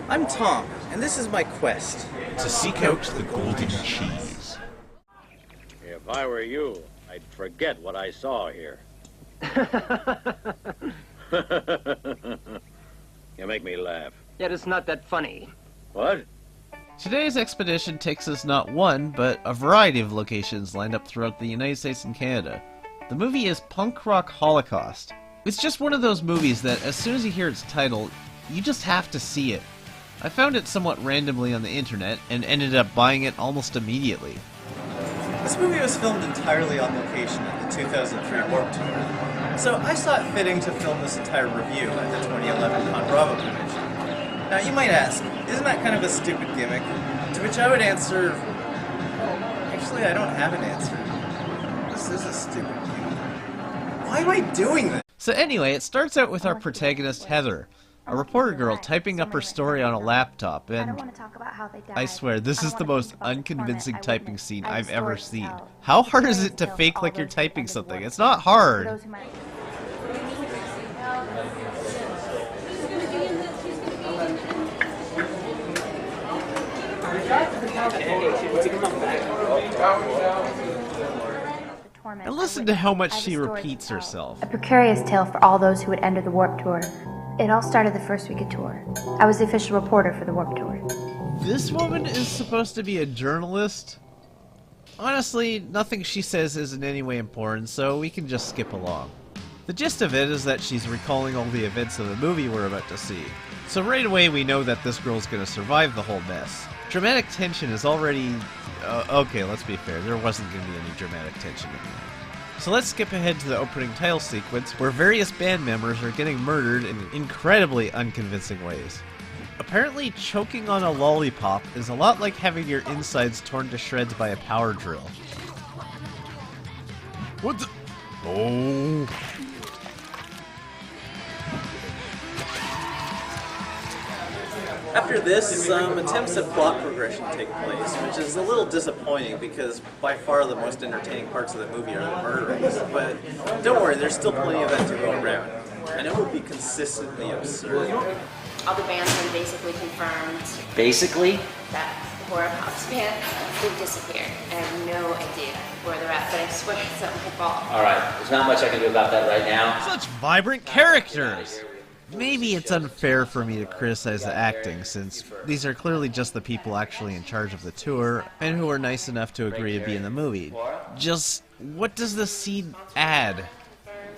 I'm Tom, and this is my quest. To seek out the golden cheese. If I were you, I'd forget what I saw here. You make me laugh. Yet it's not that funny. What? Today's expedition takes us not one, but a variety of locations lined up throughout the United States and Canada. The movie is Punk Rock Holocaust. It's just one of those movies that as soon as you hear its title, you just have to see it. I found it somewhat randomly on the internet and ended up buying it almost immediately. This movie was filmed entirely on location at the 2003 Warped Tour, so I saw it fitting to film this entire review at the 2011 Con Bravo convention. Now you might ask, isn't that kind of a stupid gimmick? To which I would answer, actually I don't have an answer. This is a stupid gimmick. Why am I doing this? So anyway, it starts out with our protagonist Heather, a reporter girl typing up her story on a laptop, and I swear, this is the most unconvincing typing scene I've ever seen. How hard is it to fake like you're typing something? It's not hard. And listen to how much she repeats herself. A precarious tale for all those who would enter the Warped Tour. It all started the first week of tour. I was the official reporter for the Warped Tour. This woman is supposed to be a journalist? Honestly, nothing she says is in any way important, so we can just skip along. The gist of it is that she's recalling all the events of the movie we're about to see. So right away we know that this girl's gonna survive the whole mess. Dramatic tension is already... okay, let's be fair, there wasn't gonna be any dramatic tension in there. So let's skip ahead to the opening title sequence, where various band members are getting murdered in incredibly unconvincing ways. Apparently, choking on a lollipop is a lot like having your insides torn to shreds by a power drill. What the... Oh... After this, some attempts at plot progression take place, which is a little disappointing because by far the most entertaining parts of the movie are the murderings. But don't worry, there's still plenty of that to go around. And it will be consistently absurd. All the bands have basically confirmed Basically? that the Holocaust band, they've disappeared. I have no idea where they're at, but I swear something could fall. Alright, there's not much I can do about that right now. Such vibrant characters! Maybe it's unfair for me to criticize the acting, since these are clearly just the people actually in charge of the tour, and who are nice enough to agree to be in the movie. Just, what does the scene add?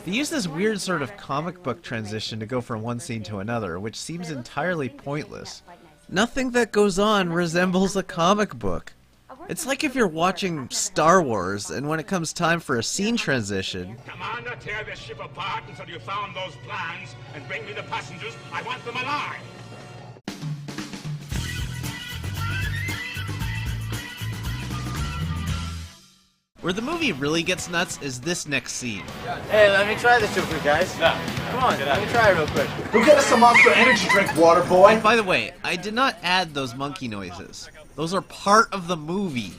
They use this weird sort of comic book transition to go from one scene to another, which seems entirely pointless. Nothing that goes on resembles a comic book. It's like if you're watching Star Wars, and when it comes time for a scene transition... Commander, tear this ship apart until you found those plans, and bring me the passengers. I want them alive! Where the movie really gets nuts is this next scene. Hey, let me try this real quick, guys. Come on, let me try it real quick. Go get us some Monster Energy drink, water boy! By the way, I did not add those monkey noises. Those are part of the movie.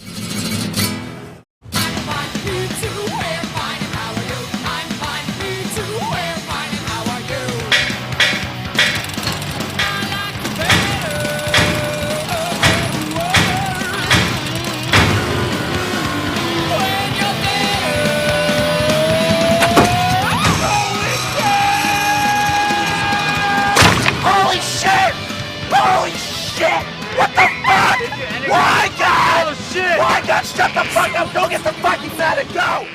Holy shit! Holy shit! What the fuck? Why, God? Oh, shit! Why, God? Shut the fuck up! Go get the fucking mat and go!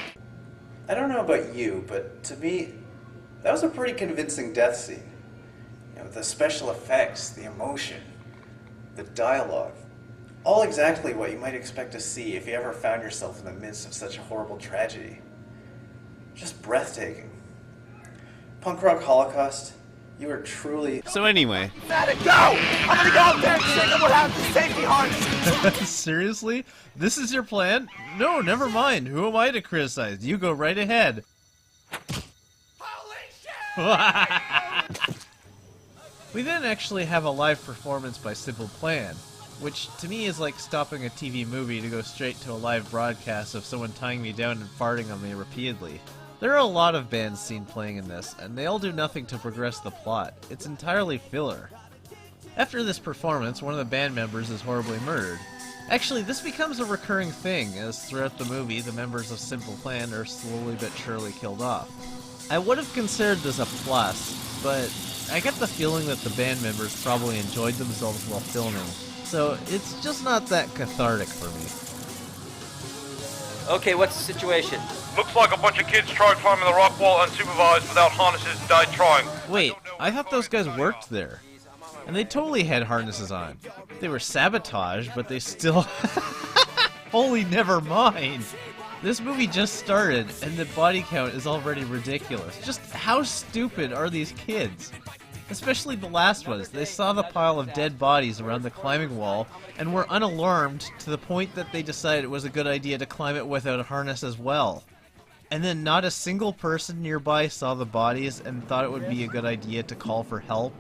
I don't know about you, but to me, that was a pretty convincing death scene. You know, the special effects, the emotion, the dialogue. All exactly what you might expect to see if you ever found yourself in the midst of such a horrible tragedy. Just breathtaking. Punk Rock Holocaust, you are truly... So anyway... Mat and go! I'm gonna go out there and shake them without the safety harness! Seriously? This is your plan? No, never mind. Who am I to criticize? You go right ahead. Holy shit! We then actually have a live performance by Simple Plan, which to me is like stopping a TV movie to go straight to a live broadcast of someone tying me down and farting on me repeatedly. There are a lot of bands seen playing in this, and they all do nothing to progress the plot. It's entirely filler. After this performance, one of the band members is horribly murdered. Actually, this becomes a recurring thing, as throughout the movie, the members of Simple Plan are slowly but surely killed off. I would have considered this a plus, but I get the feeling that the band members probably enjoyed themselves while filming, so it's just not that cathartic for me. Okay, what's the situation? Looks like a bunch of kids tried climbing the rock wall unsupervised without harnesses and died trying. Wait, I thought those guys worked there. And they totally had harnesses on. They were sabotaged, but they still... Holy never mind! This movie just started, and the body count is already ridiculous. Just how stupid are these kids? Especially the last ones. They saw the pile of dead bodies around the climbing wall, and were unalarmed to the point that they decided it was a good idea to climb it without a harness as well. And then not a single person nearby saw the bodies and thought it would be a good idea to call for help.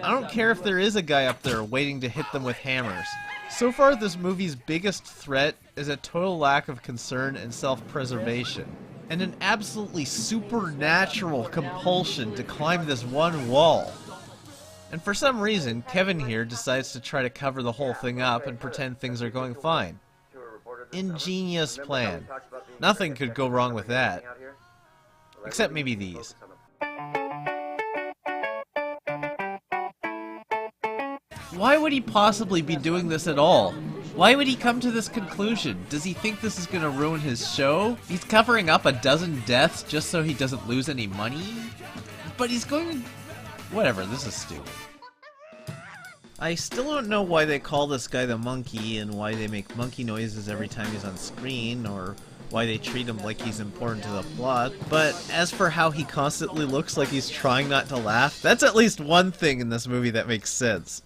I don't care if there is a guy up there waiting to hit them with hammers. So far, this movie's biggest threat is a total lack of concern and self-preservation, and an absolutely supernatural compulsion to climb this one wall. And for some reason, Kevin here decides to try to cover the whole thing up and pretend things are going fine. Ingenious plan. Nothing could go wrong with that. Except maybe these. Why would he possibly be doing this at all? Why would he come to this conclusion? Does he think this is gonna ruin his show? He's covering up a dozen deaths just so he doesn't lose any money? But he's going to... Whatever, this is stupid. I still don't know why they call this guy the monkey and why they make monkey noises every time he's on screen, or why they treat him like he's important to the plot, but as for how he constantly looks like he's trying not to laugh, that's at least one thing in this movie that makes sense.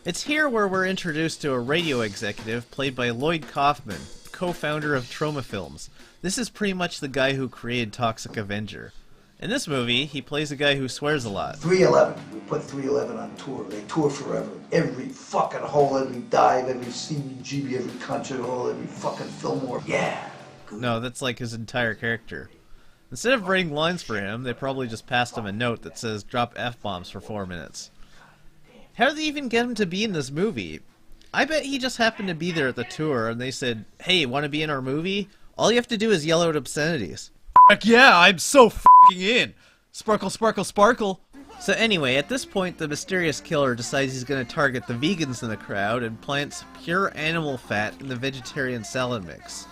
It's here where we're introduced to a radio executive played by Lloyd Kaufman, co-founder of Troma Films. This is pretty much the guy who created Toxic Avenger. In this movie, he plays a guy who swears a lot. 311. We put 311 on tour. They tour forever. Every fucking hole, every dive, every CBGB, every concert hall, every fucking Fillmore. Yeah. No, that's like his entire character. Instead of writing lines for him, they probably just passed him a note that says, drop F-bombs for 4 minutes. How did they even get him to be in this movie? I bet he just happened to be there at the tour and they said, hey, want to be in our movie? All you have to do is yell out obscenities. Heck yeah, I'm so f***ing in! Sparkle, sparkle, sparkle! So anyway, at this point, the mysterious killer decides he's going to target the vegans in the crowd and plants pure animal fat in the vegetarian salad mix.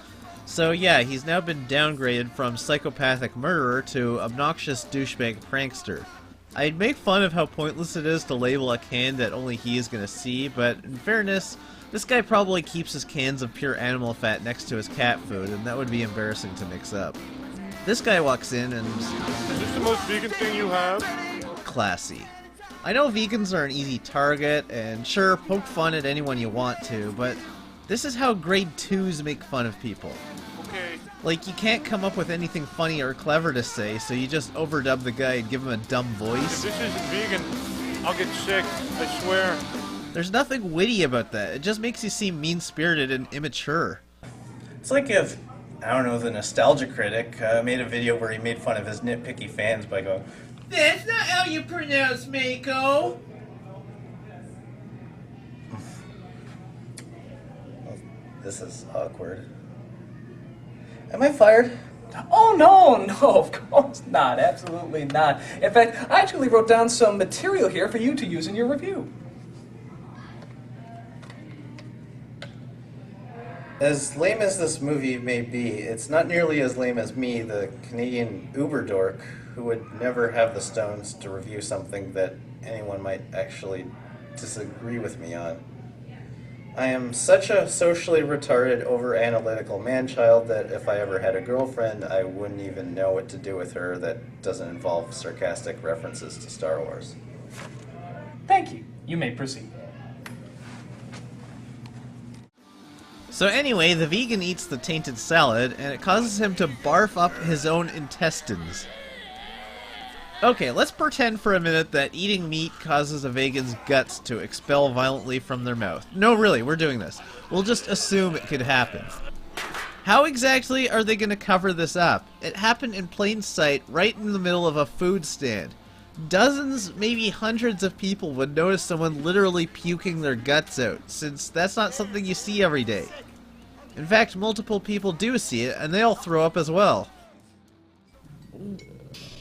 So yeah, he's now been downgraded from psychopathic murderer to obnoxious douchebag prankster. I'd make fun of how pointless it is to label a can that only he is going to see, but in fairness, this guy probably keeps his cans of pure animal fat next to his cat food, and that would be embarrassing to mix up. This guy walks in and... Is this the most vegan thing you have? Classy. I know vegans are an easy target, and sure, poke fun at anyone you want to, but this is how grade 2s make fun of people. Okay. Like, you can't come up with anything funny or clever to say, so you just overdub the guy and give him a dumb voice. If this isn't vegan, I'll get sick, I swear. There's nothing witty about that. It just makes you seem mean-spirited and immature. It's like if, I don't know, the Nostalgia Critic made a video where he made fun of his nitpicky fans by going, "That's not how you pronounce Mako." This is awkward. Am I fired? Oh, no, of course not. Absolutely not. In fact, I actually wrote down some material here for you to use in your review. As lame as this movie may be, it's not nearly as lame as me, the Canadian uber dork, who would never have the stones to review something that anyone might actually disagree with me on. I am such a socially retarded, over-analytical man-child that if I ever had a girlfriend, I wouldn't even know what to do with her that doesn't involve sarcastic references to Star Wars. Thank you. You may proceed. So anyway, the vegan eats the tainted salad, and it causes him to barf up his own intestines. Okay, let's pretend for a minute that eating meat causes a vegan's guts to expel violently from their mouth. No, really, we're doing this. We'll just assume it could happen. How exactly are they going to cover this up? It happened in plain sight, right in the middle of a food stand. Dozens, maybe hundreds of people would notice someone literally puking their guts out, since that's not something you see every day. In fact, multiple people do see it, and they all throw up as well.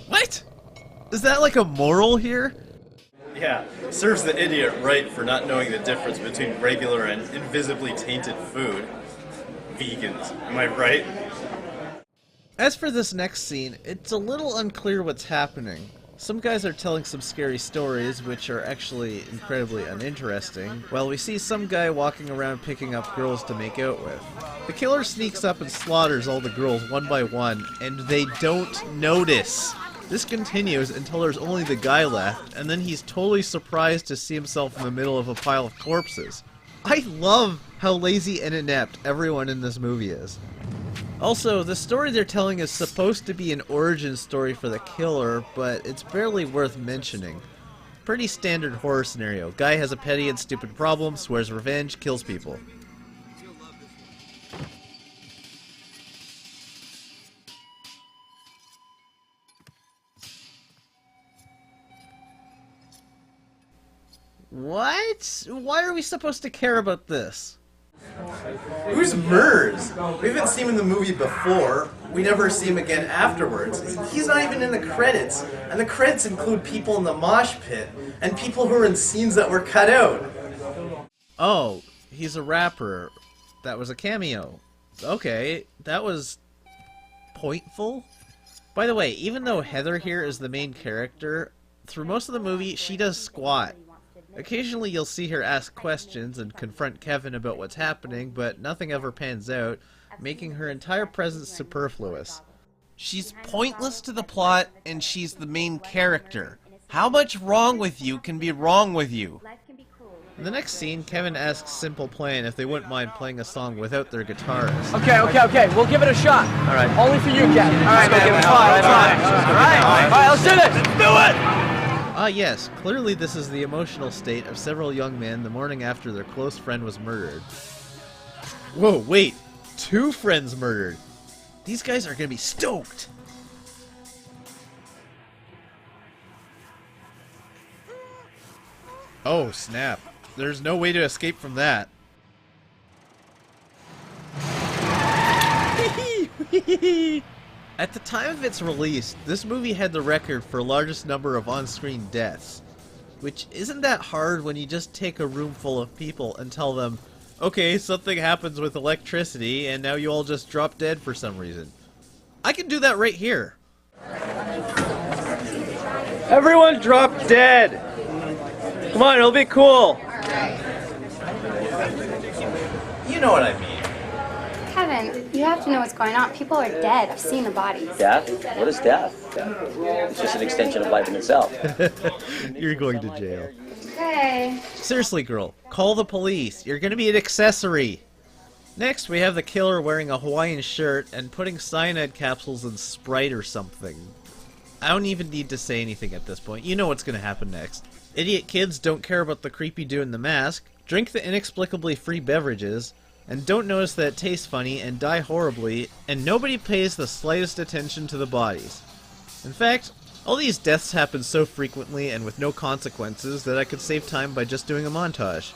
What? Is that like a moral here? Yeah, serves the idiot right for not knowing the difference between regular and invisibly tainted food. Vegans, am I right? As for this next scene, it's a little unclear what's happening. Some guys are telling some scary stories, which are actually incredibly uninteresting, while we see some guy walking around picking up girls to make out with. The killer sneaks up and slaughters all the girls one by one, and they don't notice. This continues until there's only the guy left, and then he's totally surprised to see himself in the middle of a pile of corpses. I love how lazy and inept everyone in this movie is. Also, the story they're telling is supposed to be an origin story for the killer, but it's barely worth mentioning. Pretty standard horror scenario. Guy has a petty and stupid problem, swears revenge, kills people. What? Why are we supposed to care about this? Who's Murs? We haven't seen him in the movie before. We never see him again afterwards. He's not even in the credits. And the credits include people in the mosh pit and people who are in scenes that were cut out. Oh, he's a rapper. That was a cameo. Okay, that was pointful. By the way, even though Heather here is the main character, through most of the movie she does squat. Occasionally you'll see her ask questions and confront Kevin about what's happening, but nothing ever pans out, making her entire presence superfluous. She's pointless to the plot, and she's the main character. How much wrong with you can be wrong with you? In the next scene, Kevin asks Simple Plan if they wouldn't mind playing a song without their guitarist. Okay. We'll give it a shot. All right. Only for you, Kevin. All right, man. All right, let's do this. Let's do it. Ah yes, clearly this is the emotional state of several young men the morning after their close friend was murdered. Whoa, wait! 2 friends murdered! These guys are gonna be stoked! Oh snap, there's no way to escape from that. At the time of its release, this movie had the record for largest number of on-screen deaths. Which isn't that hard when you just take a room full of people and tell them, okay, something happens with electricity and now you all just drop dead for some reason. I can do that right here. Everyone drop dead! Come on, it'll be cool! You know what I mean. Kevin, you have to know what's going on. People are dead. I've seen the bodies. Death? What is death? It's just an extension of life in itself. You're going to jail. Okay. Seriously, girl, call the police. You're gonna be an accessory. Next, we have the killer wearing a Hawaiian shirt and putting cyanide capsules in Sprite or something. I don't even need to say anything at this point. You know what's gonna happen next. Idiot kids don't care about the creepy dude in the mask, drink the inexplicably free beverages, and don't notice that it tastes funny and die horribly, and nobody pays the slightest attention to the bodies. In fact, all these deaths happen so frequently and with no consequences that I could save time by just doing a montage.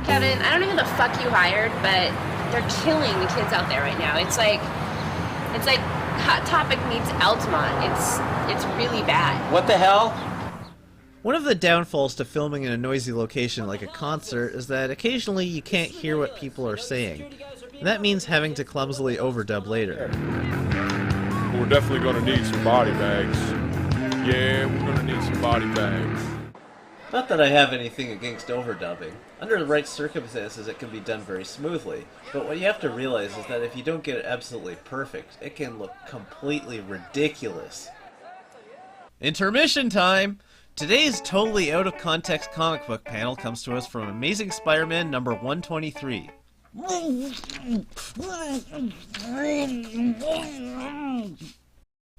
Kevin, I don't know who the fuck you hired, but they're killing the kids out there right now. It's like Hot Topic meets Altamont. It's really bad. What the hell? One of the downfalls to filming in a noisy location like a concert is that occasionally you can't hear what people are saying. And that means having to clumsily overdub later. We're definitely gonna need some body bags. Yeah, we're gonna need some body bags. Not that I have anything against overdubbing. Under the right circumstances it can be done very smoothly, but what you have to realize is that if you don't get it absolutely perfect, it can look completely ridiculous. Intermission time! Today's totally out of context comic book panel comes to us from Amazing Spider-Man number 123.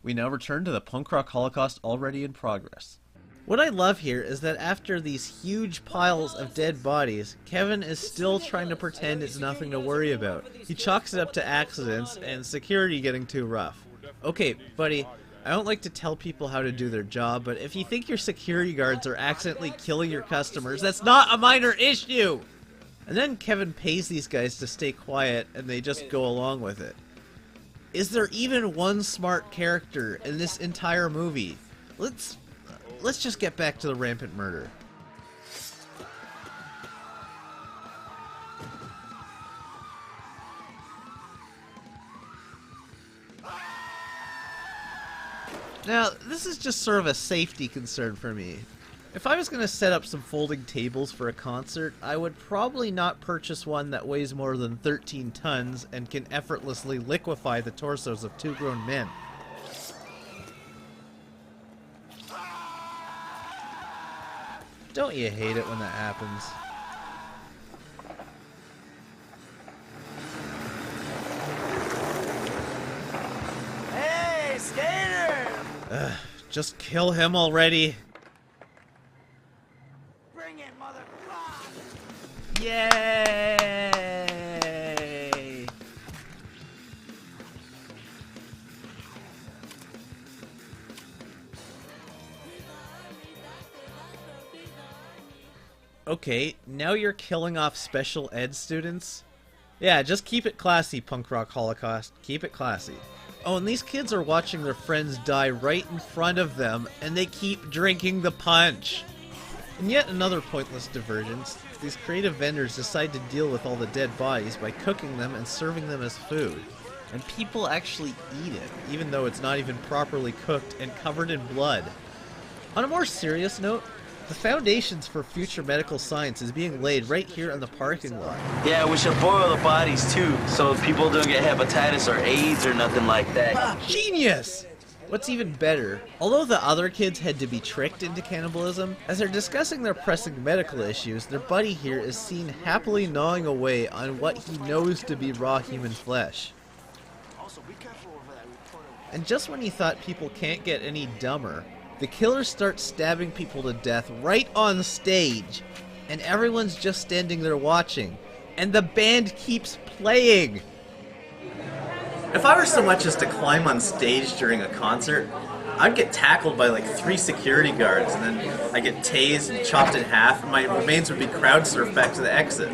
We now return to the punk rock Holocaust already in progress. What I love here is that after these huge piles of dead bodies, Kevin is still trying to pretend it's nothing to worry about. He chalks it up to accidents and security getting too rough. Okay, buddy, I don't like to tell people how to do their job, but if you think your security guards are accidentally killing your customers, that's not a minor issue! And then Kevin pays these guys to stay quiet, and they just go along with it. Is there even one smart character in this entire movie? Let's just get back to the rampant murder. Now, this is just sort of a safety concern for me. If I was going to set up some folding tables for a concert, I would probably not purchase one that weighs more than 13 tons and can effortlessly liquefy the torsos of 2 grown men. Don't you hate it when that happens? Hey, skater! Just kill him already. Bring it, motherfucker! Yay! Okay, now you're killing off special ed students? Yeah, just keep it classy, punk rock Holocaust. Keep it classy. Oh, and these kids are watching their friends die right in front of them, and they keep drinking the punch. And yet another pointless divergence. These creative vendors decide to deal with all the dead bodies by cooking them and serving them as food. And people actually eat it, even though it's not even properly cooked and covered in blood. On a more serious note, the foundations for future medical science is being laid right here in the parking lot. Yeah, we should boil the bodies too, so people don't get hepatitis or AIDS or nothing like that. Genius! What's even better, although the other kids had to be tricked into cannibalism, as they're discussing their pressing medical issues, their buddy here is seen happily gnawing away on what he knows to be raw human flesh. And just when you thought people can't get any dumber, the killer starts stabbing people to death right on stage, and everyone's just standing there watching, and the band keeps playing. If I were so much as to climb on stage during a concert, I'd get tackled by like 3 security guards, and then I'd get tased and chopped in half, and my remains would be crowd surfed back to the exit.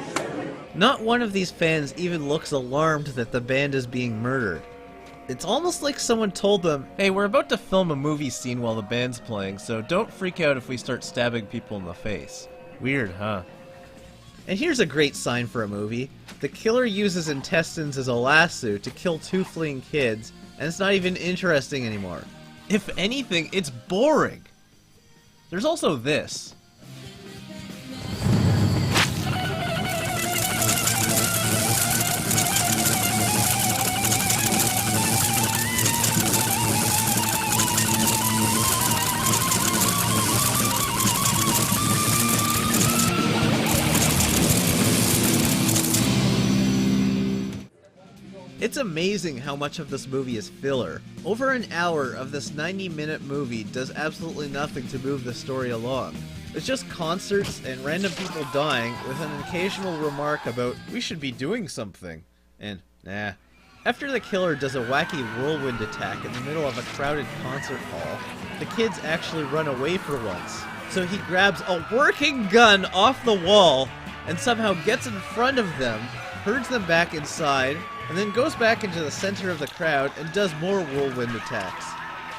Not one of these fans even looks alarmed that the band is being murdered. It's almost like someone told them, hey, we're about to film a movie scene while the band's playing, so don't freak out if we start stabbing people in the face. Weird, huh? And here's a great sign for a movie. The killer uses intestines as a lasso to kill 2 fleeing kids, and it's not even interesting anymore. If anything, it's boring. There's also this. It's amazing how much of this movie is filler. Over an hour of this 90-minute movie does absolutely nothing to move the story along. It's just concerts and random people dying with an occasional remark about, we should be doing something, and nah. After the killer does a wacky whirlwind attack in the middle of a crowded concert hall, the kids actually run away for once. So he grabs a working gun off the wall and somehow gets in front of them, herds them back inside, and then goes back into the center of the crowd and does more whirlwind attacks.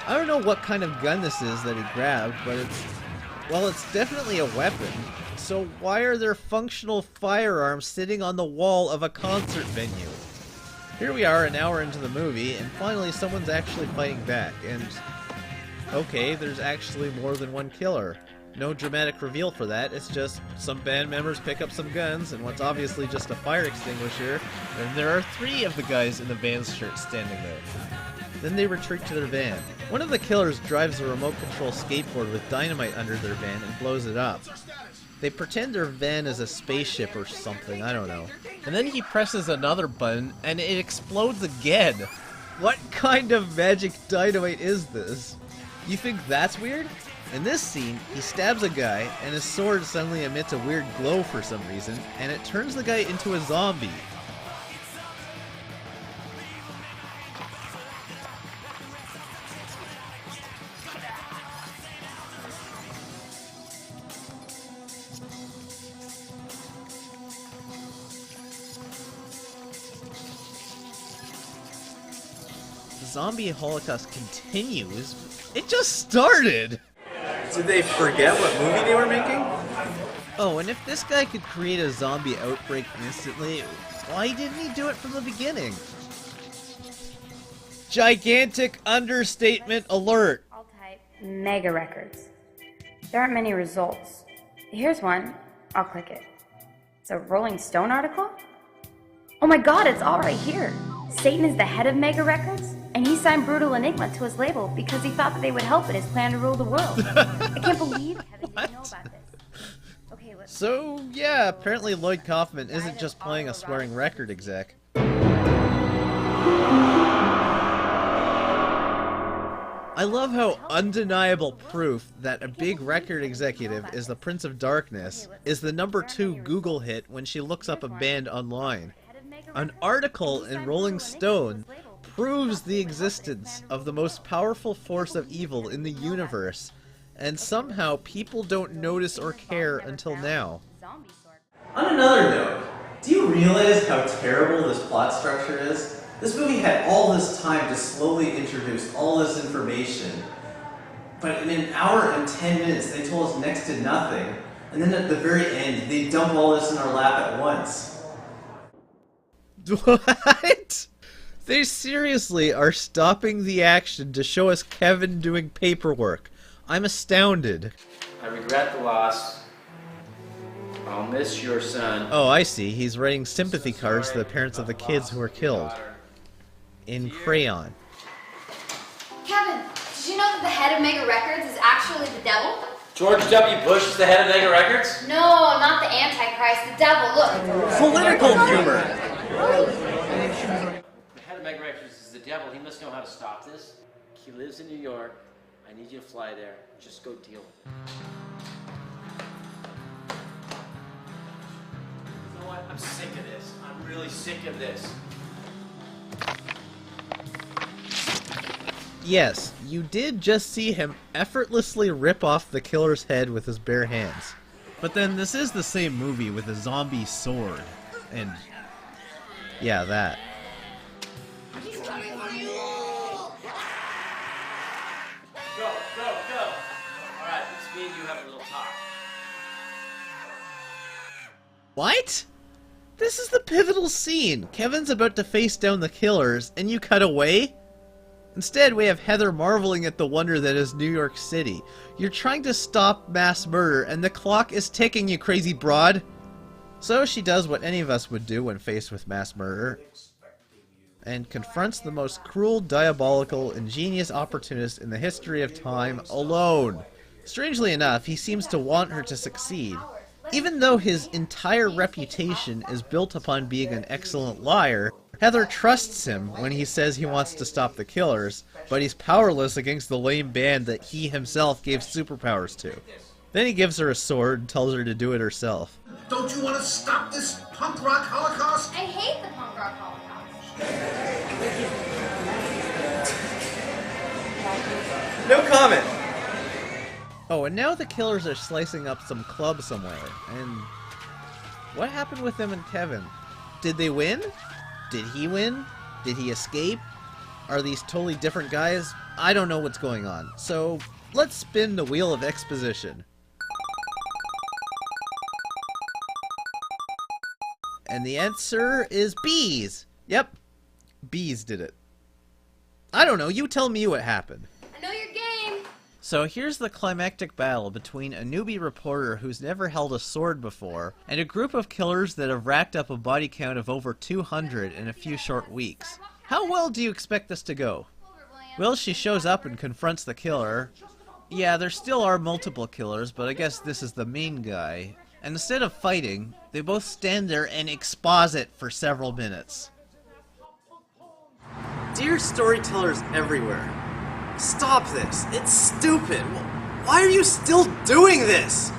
I don't know what kind of gun this is that he grabbed, but it's definitely a weapon. So why are there functional firearms sitting on the wall of a concert venue? Here we are an hour into the movie, and finally someone's actually fighting back, and okay, there's actually more than one killer. No dramatic reveal for that, it's just some band members pick up some guns and what's obviously just a fire extinguisher, and there are 3 of the guys in the band's shirts standing there. Then they retreat to their van. One of the killers drives a remote control skateboard with dynamite under their van and blows it up. They pretend their van is a spaceship or something, I don't know. And then he presses another button and it explodes again. What kind of magic dynamite is this? You think that's weird? In this scene, he stabs a guy, and his sword suddenly emits a weird glow for some reason, and it turns the guy into a zombie. The zombie Holocaust continues. It just started! Did they forget what movie they were making? Oh, and if this guy could create a zombie outbreak instantly, why didn't he do it from the beginning? Gigantic understatement alert! I'll type Mega Records. There aren't many results. Here's one. I'll click it. It's a Rolling Stone article? Oh my god, it's all right here. Satan is the head of Mega Records, and he signed Brutal Enigma to his label because he thought that they would help in his plan to rule the world. I can't believe Kevin didn't know about this. Okay, let's... So, yeah, apparently Lloyd Kaufman isn't just playing a swearing record exec. I love how undeniable proof that a big record executive is the Prince of Darkness is the #2 Google hit when she looks up a band online. An article in Rolling Stone proves the existence of the most powerful force of evil in the universe, and somehow people don't notice or care until now. On another note, do you realize how terrible this plot structure is? This movie had all this time to slowly introduce all this information, but in an hour and 10 minutes they told us next to nothing, and then at the very end they dump all this in our lap at once. What? They seriously are stopping the action to show us Kevin doing paperwork. I'm astounded. I regret the loss. I'll miss your son. Oh, I see. He's writing sympathy cards to the parents of the kids who were killed. In crayon. Kevin, did you know that the head of Mega Records is actually the devil? George W. Bush is the head of Mega Records? No, not the Antichrist, the devil, look. Political humor! The head of Mega Records is the devil. He must know how to stop this. He lives in New York. I need you to fly there. Just go deal with it. You know what? I'm sick of this. I'm really sick of this. Yes, you did just see him effortlessly rip off the killer's head with his bare hands. But then this is the same movie with a zombie sword. And yeah, that. Go, go, go. Alright, let's me and you have a little talk. What? This is the pivotal scene. Kevin's about to face down the killers, and you cut away? Instead, we have Heather marveling at the wonder that is New York City. You're trying to stop mass murder, and the clock is ticking, you crazy broad. So she does what any of us would do when faced with mass murder, and confronts the most cruel, diabolical, ingenious opportunist in the history of time alone. Strangely enough, he seems to want her to succeed. Even though his entire reputation is built upon being an excellent liar, Heather trusts him when he says he wants to stop the killers, but he's powerless against the lame band that he himself gave superpowers to. Then he gives her a sword and tells her to do it herself. Don't you want to stop this punk rock holocaust? I hate the punk rock holocaust. No comment! Oh, and now the killers are slicing up some club somewhere, and what happened with them and Kevin? Did they win? Did he win? Did he escape? Are these totally different guys? I don't know what's going on. So, let's spin the wheel of exposition. And the answer is bees. Yep, bees did it. I don't know, you tell me what happened. I know your game. So here's the climactic battle between a newbie reporter who's never held a sword before and a group of killers that have racked up a body count of over 200 in a few short weeks. How well do you expect this to go? Well, she shows up and confronts the killer. Yeah, there still are multiple killers, but I guess this is the main guy. And instead of fighting, they both stand there and exposit for several minutes. Dear storytellers everywhere, stop this. It's stupid. Why are you still doing this?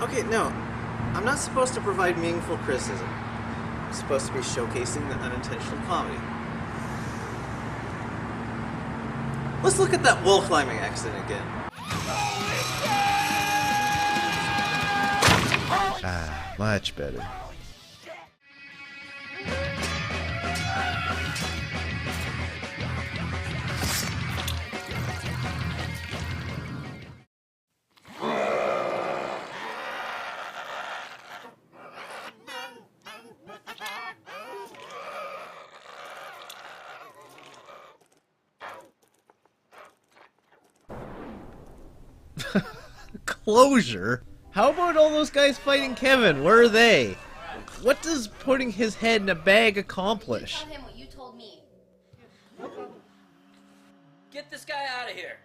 Okay, no. I'm not supposed to provide meaningful criticism. I'm supposed to be showcasing the unintentional comedy. Let's look at that wall climbing accident again. Ah, much better. Closure? How about all those guys fighting Kevin? Where are they? What does putting his head in a bag accomplish? Tell him what you told me. Get this guy out of here.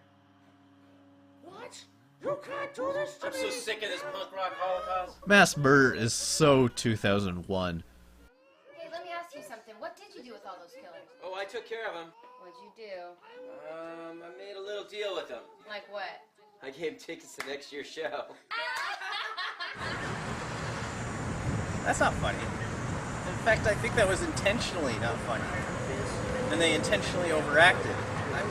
What? You can't do this to I'm so sick of this punk rock Holocaust. Mass murder is so 2001. Hey, let me ask you something. What did you do with all those killers? Oh, I took care of him. What'd you do? I made a little deal with him. Like what? I gave him tickets to next year's show. That's not funny. In fact, I think that was intentionally not funny. And they intentionally overacted. I'm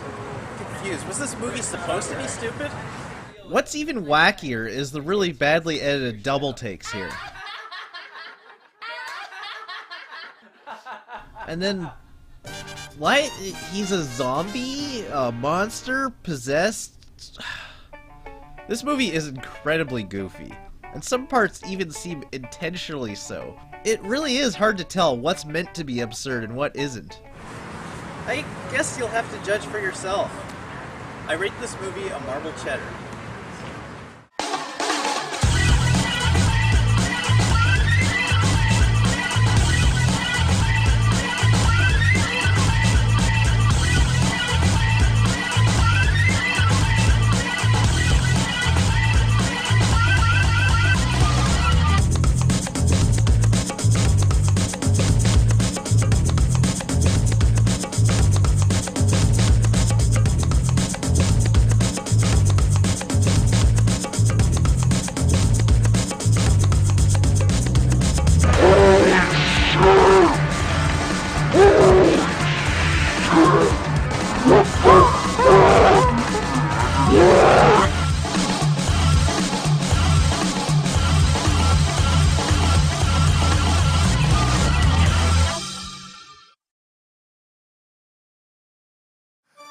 confused. Was this movie supposed to be stupid? What's even wackier is the really badly edited double takes here. And then, what? He's a zombie? A monster? Possessed? This movie is incredibly goofy, and some parts even seem intentionally so. It really is hard to tell what's meant to be absurd and what isn't. I guess you'll have to judge for yourself. I rate this movie a marble cheddar.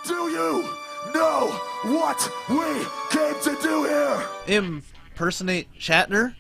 Do you know what we came to do here? Impersonate Shatner?